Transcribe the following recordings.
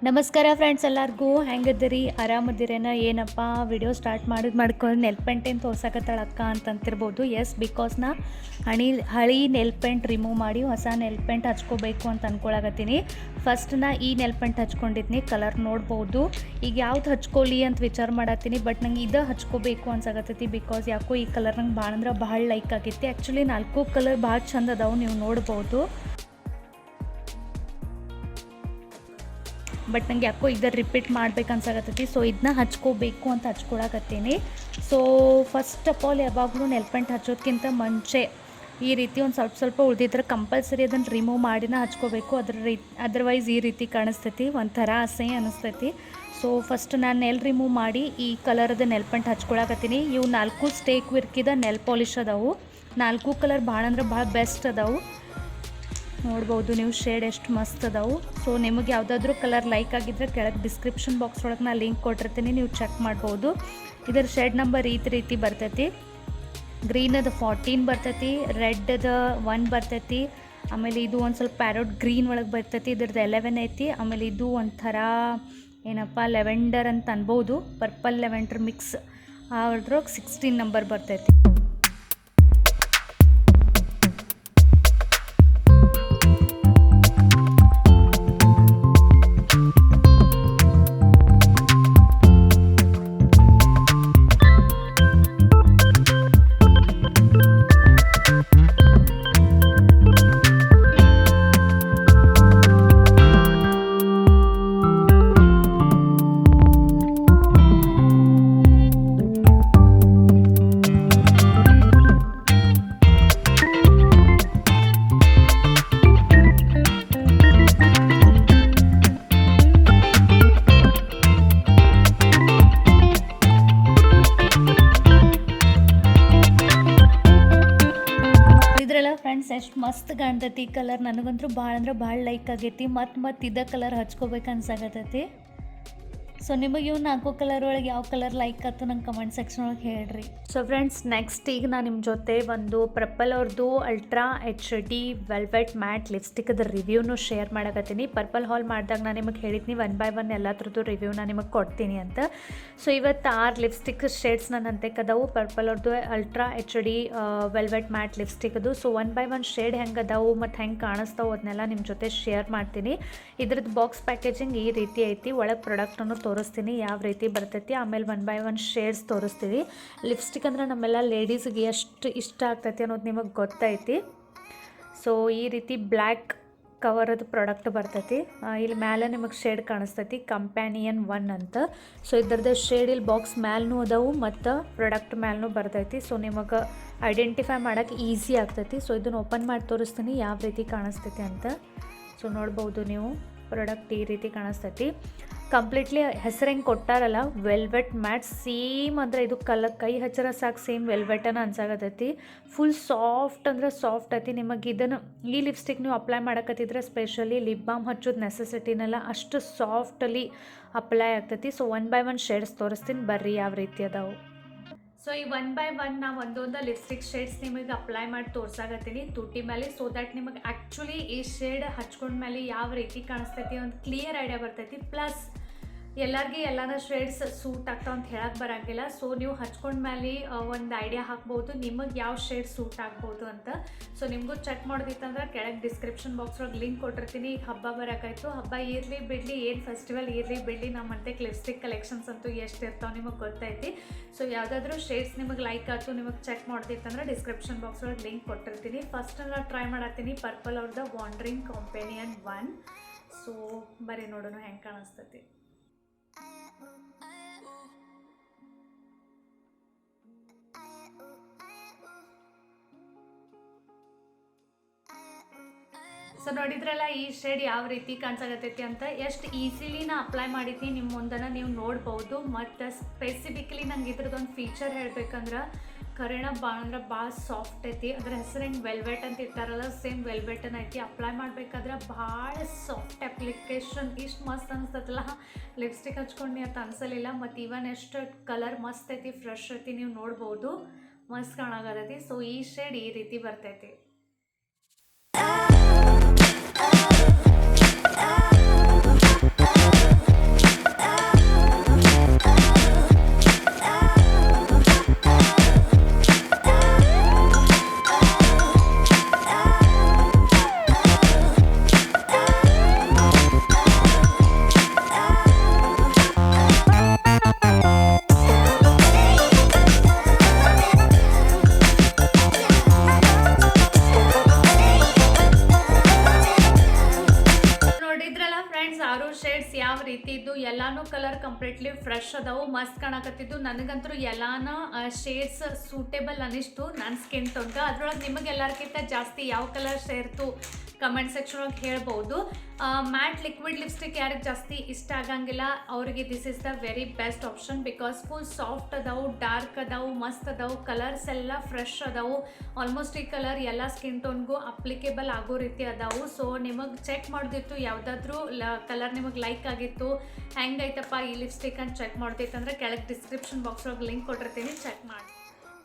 ನಮಸ್ಕಾರ ಫ್ರೆಂಡ್ಸ್, ಎಲ್ಲರಿಗೂ ಹೆಂಗದಿರಿ? ಆರಾಮದಿರೇನ? ಏನಪ್ಪ ವಿಡಿಯೋ ಸ್ಟಾರ್ಟ್ ಮಾಡ್ಕೊಂಡು ನೆಲ್ ಪೇಂಟ್ ಏನು ತೋರ್ಸಕತ್ತಾಳಕ್ಕ ಅಂತಂತಿರ್ಬೋದು. ಎಸ್, ಬಿಕಾಸ್ ನಾ ಹಳಿ ನೆಲ್ ಪೇಂಟ್ ರಿಮೂವ್ ಮಾಡಿ ಹೊಸ ನೆಲ್ ಪೇಂಟ್ ಹಚ್ಕೋಬೇಕು ಅಂತ ಅಂದ್ಕೊಳಕತ್ತೀನಿ. ಫಸ್ಟ್ ನಾ ಈ ನೆಲ್ ಪೇಂಟ್ ಹಚ್ಕೊಂಡಿದ್ನಿ, ಕಲರ್ ನೋಡ್ಬೋದು. ಈಗ ಯಾವ್ದು ಹಚ್ಕೊಳ್ಳಿ ಅಂತ ವಿಚಾರ ಮಾಡತ್ತೀನಿ, ಬಟ್ ನಂಗೆ ಇದು ಹಚ್ಕೋಬೇಕು ಅನ್ಸಾಕತ್ತೈತಿ. ಬಿಕಾಸ್ ಯಾಕೋ ಈ ಕಲರ್ ನಂಗೆ ಭಾಳ ಅಂದ್ರೆ ಭಾಳ ಲೈಕ್ ಆಗೈತಿ. ಆ್ಯಕ್ಚುಲಿ 4 ಕಲರ್ ಭಾಳ ಚಂದ ಅದಾವೆ, ನೀವು ನೋಡ್ಬೋದು. ಬಟ್ ನಂಗೆ ಯಾಕೋ ಇದರ ರಿಪೀಟ್ ಮಾಡ್ಬೇಕು ಅನ್ಸಾಕತ್ತೈತಿ. ಸೊ ಇದನ್ನ ಹಚ್ಕೋಬೇಕು ಅಂತ ಹಚ್ಕೊಳಕತ್ತೀನಿ. ಸೊ ಫಸ್ಟ್ ಆಫ್ ಆಲ್ ಯಾವಾಗಲೂ ನೆಲ್ ಪೇಂಟ್ ಹಚ್ಚೋದಕ್ಕಿಂತ ಮುಂಚೆ ಈ ರೀತಿ ಒಂದು ಸ್ವಲ್ಪ ಉಳಿದಿದ್ರೆ ಕಂಪಲ್ಸರಿ ಅದನ್ನು ರಿಮೂವ್ ಮಾಡಿನ ಹಚ್ಕೋಬೇಕು. ಅದರ್ವೈಸ್ ಈ ರೀತಿ ಕಾಣಿಸ್ತೈತಿ, ಒಂಥರ ಅಸಹ್ಯ ಅನಿಸ್ತೈತಿ. ಸೊ ಫಸ್ಟ್ ನಾನು ನೆಲ್ ರಿಮೂವ್ ಮಾಡಿ ಈ ಕಲರ್ದ ನೆಲ್ ಪೇಂಟ್ ಹಚ್ಕೊಳಕತ್ತೀನಿ. ಇವು 4 ಸ್ಟೇಕ್ ವಿರ್ಕಿದ ನೆಲ್ ಪಾಲಿಶ್ ಅದಾವು. 4 ಕಲರ್ ಭಾಳ ಅಂದ್ರೆ ಭಾಳ ಬೆಸ್ಟ್ ಅದಾವು. ನೋಡ್ಬೋದು ನೀವು, ಶೇಡ್ ಎಷ್ಟು ಮಸ್ತ್ ಅದಾವು. ಸೊ ನಿಮಗೆ ಯಾವುದಾದ್ರೂ ಕಲರ್ ಲೈಕ್ ಆಗಿದ್ದರೆ ಕೆಳಗೆ ಡಿಸ್ಕ್ರಿಪ್ಷನ್ ಬಾಕ್ಸ್ ಒಳಗೆ ನಾನು ಲಿಂಕ್ ಕೊಟ್ಟಿರ್ತೀನಿ, ನೀವು ಚೆಕ್ ಮಾಡ್ಬೋದು. ಇದರ ಶೇಡ್ ನಂಬರ್ ಈ ರೀತಿ ಬರ್ತೈತಿ. ಗ್ರೀನದು 14 ಬರ್ತೈತಿ, ರೆಡ್ದು 1 ಬರ್ತೈತಿ, ಆಮೇಲೆ ಇದು ಒಂದು ಸ್ವಲ್ಪ ಪ್ಯಾರೋಟ್ ಗ್ರೀನ್ ಒಳಗೆ ಬರ್ತೈತಿ. ಇದ್ರದ್ದು 11 ಐತಿ. ಆಮೇಲೆ ಇದು ಒಂಥರ ಏನಪ್ಪ ಲೆವೆಂಡರ್ ಅಂತ ಅನ್ಬೋದು, ಪರ್ಪಲ್ ಲೆವೆಂಡರ್ ಮಿಕ್ಸ್. ಅದ್ರೊಳಗೆ 16 ನಂಬರ್ ಬರ್ತೈತಿ. ಫ್ರೆಂಡ್ಸ್, ಎಷ್ಟು ಮಸ್ತ್ ಕಾಣ್ತೈತಿ ಕಲರ್. ನನಗಂತೂ ಭಾಳ ಅಂದ್ರೆ ಭಾಳ ಲೈಕ್ ಆಗೈತಿ. ಮತ್ತು ಇದೇ ಕಲರ್ ಹಚ್ಕೋಬೇಕು ಅನ್ಸಾಕತ್ತೈತಿ. ಸೊ ನಿಮಗೆ ಇವು 4 ಕಲರ್ ಒಳಗೆ ಯಾವ ಕಲರ್ ಲೈಕ್ ಆಯ್ತು ನಂಗೆ ಕಮೆಂಟ್ ಸೆಕ್ಷನ್ ಒಳಗೆ ಹೇಳ್ರಿ. ಸೊ ಫ್ರೆಂಡ್ಸ್, ನೆಕ್ಸ್ಟ್ ಈಗ ನಾನು ನಿಮ್ಮ ಜೊತೆ ಒಂದು ಪರ್ಪಲ್ ಅವ್ರದ್ದು ಅಲ್ಟ್ರಾ HD ವೆಲ್ವೆಟ್ ಮ್ಯಾಟ್ ಲಿಪ್ಸ್ಟಿಕ್ದು ರಿವ್ಯೂನು ಶೇರ್ ಮಾಡಕತ್ತೀನಿ. ಪರ್ಪಲ್ ಹಾಲ್ ಮಾಡಿದಾಗ ನಾನು ನಿಮಗೆ ಹೇಳಿದ್ನಿ 1 by 1 ಎಲ್ಲ ಥರದ್ದು ರಿವ್ಯೂನ ನಿಮಗೆ ಕೊಡ್ತೀನಿ ಅಂತ. ಸೊ ಇವತ್ತು 6 ಲಿಪ್ಸ್ಟಿಕ್ ಶೇಡ್ಸ್ ನನ್ನ ಅಂತೆಕದವು ಪರ್ಪಲ್ ಅವ್ರದ್ದು ಅಲ್ಟ್ರಾ HD ವೆಲ್ವೆಟ್ ಮ್ಯಾಟ್ ಲಿಪ್ಸ್ಟಿಕ್ದು. ಸೊ 1 by 1 ಶೇಡ್ ಹೆಂಗೆ ಅದಾವು ಮತ್ತು ಹೆಂಗೆ ಕಾಣಿಸ್ತಾವೆ ಅದನ್ನೆಲ್ಲ ನಿಮ್ಮ ಜೊತೆ ಶೇರ್ ಮಾಡ್ತೀನಿ. ಇದ್ರದ್ದು ಬಾಕ್ಸ್ ಪ್ಯಾಕೇಜಿಂಗ್ ಈ ರೀತಿ ಐತಿ. ಒಳಗೆ ಪ್ರಾಡಕ್ಟನ್ನು ತೋರಿಸ್ತೀನಿ ಯಾವ ರೀತಿ ಬರ್ತೈತಿ. ಆಮೇಲೆ 1 by 1 ಶೇಡ್ಸ್ ತೋರಿಸ್ತೀವಿ. ಲಿಪ್ಸ್ಟಿಕ್ ಅಂದ್ರೆ ನಮ್ಮೆಲ್ಲ ಲೇಡೀಸ್ಗೆ ಎಷ್ಟು ಇಷ್ಟ ಆಗ್ತೈತಿ ಅನ್ನೋದು ನಿಮಗೆ ಗೊತ್ತೈತಿ. ಸೊ ಈ ರೀತಿ ಬ್ಲ್ಯಾಕ್ ಕವರದು ಪ್ರಾಡಕ್ಟ್ ಬರ್ತೈತಿ. ಇಲ್ಲಿ ಮೇಲೆ ನಿಮಗೆ ಶೇಡ್ ಕಾಣಿಸ್ತೈತಿ, ಕಂಪ್ಯಾನಿಯನ್ 1 ಅಂತ. ಸೊ ಇದ್ರದ್ದು ಶೇಡ್ ಇಲ್ಲಿ ಬಾಕ್ಸ್ ಮ್ಯಾಲೂ ಅದಾವು ಮತ್ತು ಪ್ರಾಡಕ್ಟ್ ಮ್ಯಾಲೂ ಬರ್ತೈತಿ. ಸೊ ನಿಮಗೆ ಐಡೆಂಟಿಫೈ ಮಾಡೋಕ್ಕೆ ಈಸಿ ಆಗ್ತೈತಿ. ಸೊ ಇದನ್ನು ಓಪನ್ ಮಾಡಿ ತೋರಿಸ್ತೀನಿ ಯಾವ ರೀತಿ ಕಾಣಿಸ್ತೈತಿ ಅಂತ. ಸೊ ನೋಡ್ಬೋದು ನೀವು, ಪ್ರಾಡಕ್ಟ್ ಈ ರೀತಿ ಕಾಣಿಸ್ತೈತಿ. ಕಂಪ್ಲೀಟ್ಲಿ ಹೆಸರು ಹೆಂಗೆ ಕೊಟ್ಟಾರಲ್ಲ ವೆಲ್ವೆಟ್ ಮ್ಯಾಟ್, ಸೇಮ್ ಅಂದರೆ ಇದು ಕೈ ಹಚ್ಚರ ಸಾಕು ಸೇಮ್ ವೆಲ್ವೆಟನ್ನು ಅನ್ಸಾಕತ್ತೈತಿ. ಫುಲ್ ಸಾಫ್ಟ್ ಅಂದರೆ ಸಾಫ್ಟ್ ಐತಿ. ನಿಮಗೆ ಇದನ್ನು ಈ ಲಿಪ್ಸ್ಟಿಕ್ ನೀವು ಅಪ್ಲೈ ಮಾಡಕತ್ತಿದ್ರೆ ಸ್ಪೆಷಲಿ ಲಿಪ್ ಬಾಮ್ ಹಚ್ಚೋದು ನೆಸೆಸಿಟಿನಲ್ಲ, ಅಷ್ಟು ಸಾಫ್ಟಲ್ಲಿ ಅಪ್ಲೈ ಆಗ್ತೈತಿ. ಸೊ 1 by 1 ಶೇಡ್ಸ್ ತೋರಿಸ್ತೀನಿ ಬರ್ರಿ ಯಾವ ರೀತಿ ಅದಾವು. ಸೊ ಈ 1 by 1 ನಾ ಒಂದೊಂದು ಲಿಪ್ಸ್ಟಿಕ್ ಶೇಡ್ಸ್ ನಿಮಗೆ ಅಪ್ಲೈ ಮಾಡಿ ತೋರ್ಸಾಕತ್ತೀನಿ ತುಟಿ ಮೇಲೆ. ಸೊ ದ್ಯಾಟ್ ನಿಮಗೆ ಆ್ಯಕ್ಚುಲಿ ಈ ಶೇಡ್ ಹಚ್ಕೊಂಡ್ಮೇಲೆ ಯಾವ ರೀತಿ ಕಾಣಿಸ್ತೈತಿ ಒಂದು ಕ್ಲಿಯರ್ ಐಡಿಯಾ ಬರ್ತೈತಿ. ಪ್ಲಸ್ ಎಲ್ಲರಿಗೆ ಎಲ್ಲಾನ ಶೇಡ್ಸ್ ಸೂಟ್ ಆಗ್ತಾವ ಅಂತ ಹೇಳಕ್ಕೆ ಬರೋಂಗಿಲ್ಲ. ಸೊ ನೀವು ಹಚ್ಕೊಂಡ್ಮೇಲೆ ಒಂದು ಐಡಿಯಾ ಹಾಕ್ಬೋದು ನಿಮಗೆ ಯಾವ ಶೇಡ್ ಸೂಟ್ ಆಗ್ಬೋದು ಅಂತ. ಸೊ ನಿಮಗೂ ಚೆಕ್ ಮಾಡೋದಿತ್ತಂದ್ರೆ ಕೆಳಗೆ ಡಿಸ್ಕ್ರಿಪ್ಷನ್ ಬಾಕ್ಸ್ ಒಳಗೆ ಲಿಂಕ್ ಕೊಟ್ಟಿರ್ತೀನಿ. ಈಗ ಹಬ್ಬ ಬರೋಕ್ಕಾಯ್ತು, ಹಬ್ಬ ಇರಲಿ ಬಿಡಲಿ, ಏನು ಫೆಸ್ಟಿವಲ್ ಇರಲಿ ಬಿಡಲಿ, ನಮ್ಮಂತೆ ಲಿಪ್ಸ್ಟಿಕ್ ಕಲೆಕ್ಷನ್ಸ್ ಅಂತೂ ಎಷ್ಟು ಇರ್ತಾವೆ ನಿಮಗೆ ಗೊತ್ತೈತಿ. ಸೊ ಯಾವುದಾದ್ರೂ ಶೇಡ್ಸ್ ನಿಮಗೆ ಲೈಕ್ ಆಯ್ತು, ನಿಮಗೆ ಚೆಕ್ ಮಾಡೋದಿತ್ತಂದ್ರೆ ಡಿಸ್ಕ್ರಿಪ್ಷನ್ ಬಾಕ್ಸ್ ಒಳಗೆ ಲಿಂಕ್ ಕೊಟ್ಟಿರ್ತೀನಿ. ಫಸ್ಟ್ ನಾನು ಟ್ರೈ ಮಾಡತ್ತೀನಿ ಪರ್ಪಲ್ ಅವ್ರದ್ದು ವಾಂಡ್ರಿಂಗ್ ಕಂಪೆನಿಯನ್ 1. ಸೊ ಬರೀ ನೋಡೋಣ ಹೆಂಗೆ ಕಾಣಿಸ್ತೈತಿ. ಸೊ ನೋಡಿದ್ರಲ್ಲ ಈ ಶೇಡ್ ಯಾವ ರೀತಿ ಕಾಣಿಸಾಕತ್ತೈತಿ ಅಂತ. ಎಷ್ಟು ಈಸಿಲಿ ನಾ ಅಪ್ಲೈ ಮಾಡಿದ್ದೀನಿ ನಿಮ್ಮ ಮುಂದನ ನೀವು ನೋಡ್ಬೋದು. ಮತ್ತು ಸ್ಪೆಸಿಫಿಕಲಿ ನಂಗೆ ಇದ್ರದ್ದೊಂದು ಫೀಚರ್ ಹೇಳ್ಬೇಕಂದ್ರೆ ಕರಿಣ ಭಾಳ ಅಂದ್ರೆ ಭಾಳ ಸಾಫ್ಟ್ ಐತಿ. ಅದ್ರ ಹೆಸರು ಹೆಂಗೆ ವೆಲ್ವೆಟ್ ಅಂತ ಇರ್ತಾರಲ್ಲ ಸೇಮ್ ವೆಲ್ವೆಟನ್ ಐತಿ. ಅಪ್ಲೈ ಮಾಡಬೇಕಾದ್ರೆ ಭಾಳ ಸಾಫ್ಟ್ ಅಪ್ಲಿಕೇಶನ್, ಇಷ್ಟು ಮಸ್ತ್ ಅನಿಸ್ತೈತಲ್ಲ ಲಿಪ್ಸ್ಟಿಕ್ ಹಚ್ಕೊಂಡು ಅಂತ ಅನ್ಸಲಿಲ್ಲ. ಮತ್ತು ಇವನ್ ಎಷ್ಟು ಕಲರ್ ಮಸ್ತ್ ಐತಿ, ಫ್ರೆಶ್ ಐತಿ, ನೀವು ನೋಡ್ಬೋದು ಮಸ್ತ್ ಕಾಣಾಗತೈತಿ. ಸೊ ಈ ಶೇಡ್ ಈ ರೀತಿ ಬರ್ತೈತಿ. ಶೇಡ್ಸ್ ಯಾವ ರೀತಿ ಇದ್ದು ಎಲ್ಲಾನು ಕಲರ್ ಕಂಪ್ಲೀಟ್ಲಿ ಫ್ರೆಶ್ ಅದಾವು, ಮಸ್ತ್ ಕಾಣಕತ್ತಿದ್ದು. ನನಗಂತೂ ಎಲ್ಲಾನ ಶೇಡ್ಸ್ ಸೂಟೇಬಲ್ ಅನಿಸ್ತು ನನ್ನ ಸ್ಕಿನ್ ಟೋನ್ಗೆ. ಅದ್ರೊಳಗೆ ನಿಮಗೆ ಎಲ್ಲರಿಗಿಂತ ಜಾಸ್ತಿ ಯಾವ ಕಲರ್ ಸೇರ್ತು ಕಮೆಂಟ್ ಸೆಕ್ಷನ್ ಒಳಗೆ ಹೇಳ್ಬೋದು. ಮ್ಯಾಟ್ ಲಿಕ್ವಿಡ್ ಲಿಪ್ಸ್ಟಿಕ್ ಯಾರಿಗೆ ಜಾಸ್ತಿ ಇಷ್ಟ ಆಗಂಗಿಲ್ಲ ಅವರಿಗೆ this is the very best option. Because full soft ಅದಾವು, ಡಾರ್ಕ್ ಅದಾವು, ಮಸ್ತ್ ಅದಾವು, ಕಲರ್ಸ್ ಎಲ್ಲ ಫ್ರೆಶ್ ಅದಾವು. ಆಲ್ಮೋಸ್ಟ್ ಈ ಕಲರ್ ಎಲ್ಲ ಸ್ಕಿನ್ ಟೋನ್ಗೂ ಅಪ್ಲಿಕೇಬಲ್ ಆಗೋ ರೀತಿ ಅದಾವು. ಸೊ ನಿಮಗೆ ಚೆಕ್ ಮಾಡೋದಿತ್ತು ಯಾವುದಾದ್ರೂ ಕಲರ್ ನಿಮಗೆ ಲೈಕ್ ಆಗಿತ್ತು, ಹೆಂಗೈತಪ್ಪ ಈ ಲಿಪ್ಸ್ಟಿಕ್ ಅಂತ ಚೆಕ್ ಮಾಡೋದಿತ್ತು ಅಂದರೆ ಕೆಳಗೆ ಡಿಸ್ಕ್ರಿಪ್ಷನ್ ಬಾಕ್ಸ್ ಒಳಗೆ ಲಿಂಕ್ ಕೊಟ್ಟಿರ್ತೀನಿ, ಚೆಕ್ ಮಾಡಿ.